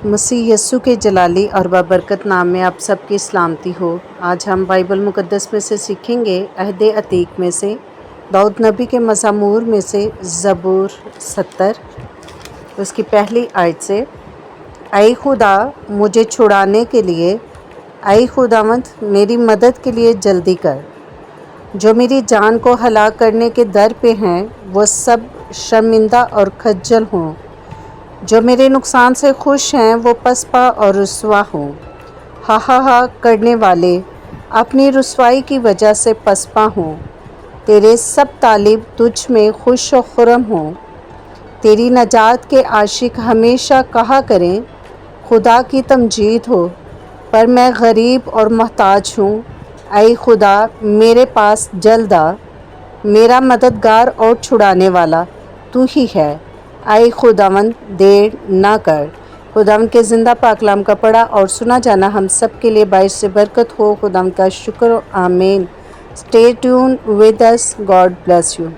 मसीह यस्सु के जलाली और बाबरकत नाम में आप सबकी सलामती हो। आज हम बाइबल मुक़द्दस में से सीखेंगे अहद अतीक में से दाऊद नबी के मज़मूर में से ज़बूर 70 उसकी पहली आयत से, ऐ खुदा मुझे छुड़ाने के लिए, ऐ खुदावंद मेरी मदद के लिए जल्दी कर। जो मेरी जान को हलाक करने के दर पे हैं वो सब शर्मिंदा और खज्जल हों। जो मेरे नुकसान से खुश हैं वो पसपा और रुसवा हों। हा करने वाले अपनी रुसवाई की वजह से पसपा हों। तेरे सब तालिब तुझ में खुश और खुर्रम हों। तेरी नजात के आशिक हमेशा कहा करें, खुदा की तमजीद हो। पर मैं गरीब और मोहताज हूँ। ऐ खुदा मेरे पास जल्द आ। मेरा मददगार और छुड़ाने वाला तू ही है। ऐ खुदावंद देर ना कर। खुदावंद के ज़िंदा पाकलाम का पढ़ा और सुना जाना हम सब के लिए बाइस से बरकत हो। खुदावंद का शुक्र। आमीन। Stay tune with us. God bless you.